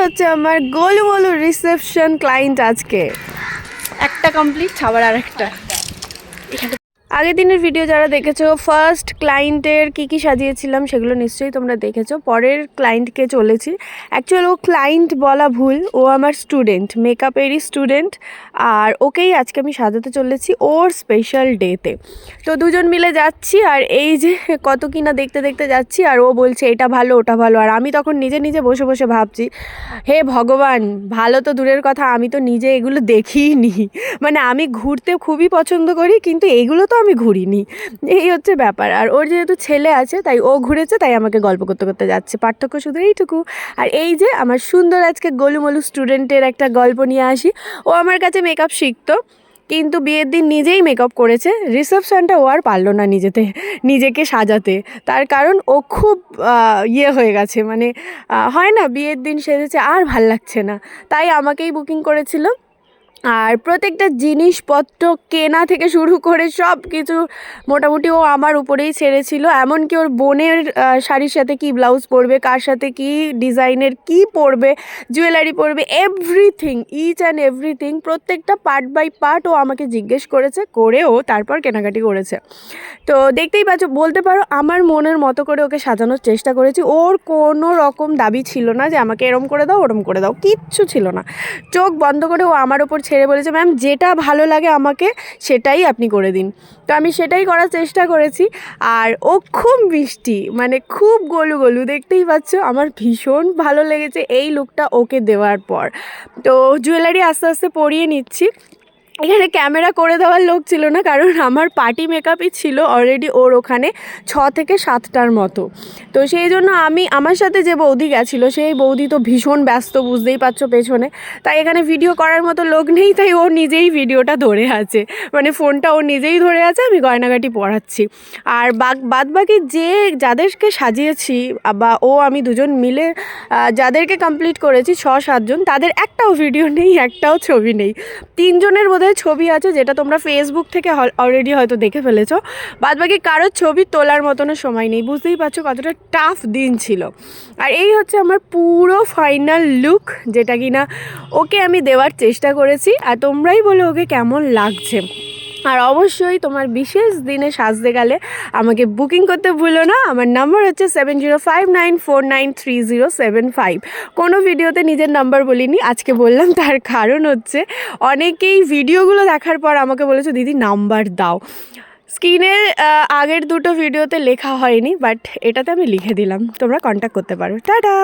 হচ্ছে আমার গোলুমলু reception client আজকে একটা কমপ্লিট, আবার আর একটা। আগের দিনের ভিডিও যারা দেখেছো ফার্স্ট ক্লায়েন্টের কী সাজিয়েছিলাম সেগুলো নিশ্চয়ই তোমরা দেখেছো। পরের ক্লায়েন্টকে চলেছি। অ্যাকচুয়াল ও ক্লায়েন্ট বলা ভুল, ও আমার স্টুডেন্ট, মেকআপেরই স্টুডেন্ট। আর ওকেই আজকে আমি সাজাতে চলেছি ওর স্পেশাল ডেতে। তো দুজন মিলে যাচ্ছি, আর এই যে কত কিনা দেখতে দেখতে যাচ্ছি, আর ও বলছে এটা ভালো ওটা ভালো। আর আমি তখন নিজে নিজে বসে বসে ভাবছি, হে ভগবান, ভালো তো দূরের কথা, আমি তো নিজে এগুলো দেখিই নি। মানে আমি ঘুরতে খুবই পছন্দ করি, কিন্তু এগুলো তো আমি ঘুরিনি, এই হচ্ছে ব্যাপার। আর ওর যেহেতু ছেলে আছে তাই ও ঘুরেছে, তাই আমাকে গল্প করতে করতে যাচ্ছে। পার্থক্য শুধু এইটুকু। আর এই যে আমার সুন্দর আজকে গোলুমলু স্টুডেন্টের একটা গল্প নিয়ে আসি। ও আমার কাছে মেকআপ শিখতো, কিন্তু বিয়ের দিন নিজেই মেকআপ করেছে। রিসেপশনটা ও আর পারলো না নিজেকে সাজাতে। তার কারণ ও খুব হয়ে গেছে, মানে হয় না, বিয়ের দিন সেজেছে আর ভাল লাগছে না, তাই আমাকেই বুকিং করেছিল। আর প্রত্যেকটা জিনিসপত্র কেনা থেকে শুরু করে সব কিছু মোটামুটি ও আমার উপরেই ছেড়েছিল। এমনকি ওর বোনের শাড়ির সাথে কী ব্লাউজ পরবে, কার সাথে কী ডিজাইনের কী পরবে, জুয়েলারি পরবে, এভরিথিং, ইচ অ্যান্ড এভরিথিং, প্রত্যেকটা পার্ট বাই পার্ট ও আমাকে জিজ্ঞেস করেছে, করেও তারপর কেনাকাটি করেছে। তো দেখতেই পাচ্ছ, বলতে পারো আমার মনের মতো করে ওকে সাজানোর চেষ্টা করেছি। ওর কোনো রকম দাবি ছিল না যে আমাকে এরম করে দাও ওরম করে দাও, কিচ্ছু ছিল না। চোখ বন্ধ করে ও আমার ওপর ছেড়ে বলেছে, ম্যাম যেটা ভালো লাগে আমাকে সেটাই আপনি করে দিন। তো আমি সেটাই করার চেষ্টা করেছি। আর ও খুব মিষ্টি, মানে খুব গোলু, দেখতেই পাচ্ছ। আমার ভীষণ ভালো লেগেছে এই লুকটা ওকে দেওয়ার পর। তো জুয়েলারি আস্তে আস্তে পরিয়ে নিচ্ছি। এখানে ক্যামেরা করে দেওয়ার লোক ছিল না, কারণ আমার পার্টি মেকআপই ছিল অলরেডি ওর ওখানে 6 থেকে 7টার মতো। তো সেই জন্য আমার সাথে যে বৌদি গেছিলো সেই বৌদি তো ভীষণ ব্যস্ত, বুঝতেই পারছো পেছনে। তাই এখানে ভিডিও করার মতো লোক নেই, তাই ও নিজেই ভিডিওটা ধরে আছে, মানে ফোনটা ও নিজেই ধরে আছে, আমি গয়নাগাটি পরাচ্ছি। আর বাদ বাকি যাদেরকে সাজিয়েছি বা আমি দুজন মিলে যাদেরকে কমপ্লিট করেছি 6-7 জন, তাদের একটাও ভিডিও নেই, একটাও ছবি নেই। 3 জনের বোধহয় ছবি আছে, যেটা তোমরা ফেসবুক থেকে অলরেডি হয়তো দেখে ফেলেছো। বাদবাকি কারোর ছবি তোলার মতনও সময় নেই। বুঝতেই পারছো কতটা টাফ দিন ছিল। আর এই হচ্ছে আমার পুরো ফাইনাল লুক, যেটা কিনা ওকে আমি দেওয়ার চেষ্টা করেছি। আর তোমরাই বলো ওকে কেমন লাগছে। আর অবশ্যই তোমার বিশেষ দিনে সাজতে গেলে আমাকে বুকিং করতে ভুলো না। আমার নাম্বার হচ্ছে 7059493075। কোনো ভিডিওতে নিজের নাম্বার বলিনি, আজকে বললাম। তার কারণ হচ্ছে অনেকেই ভিডিওগুলো দেখার পর আমাকে বলেছে, দিদি নাম্বার দাও। স্ক্রিনের আগের দুটো ভিডিওতে লেখা হয়নি, বাট এটাতে আমি লিখে দিলাম, তোমরা কন্ট্যাক্ট করতে পারো। টাটা।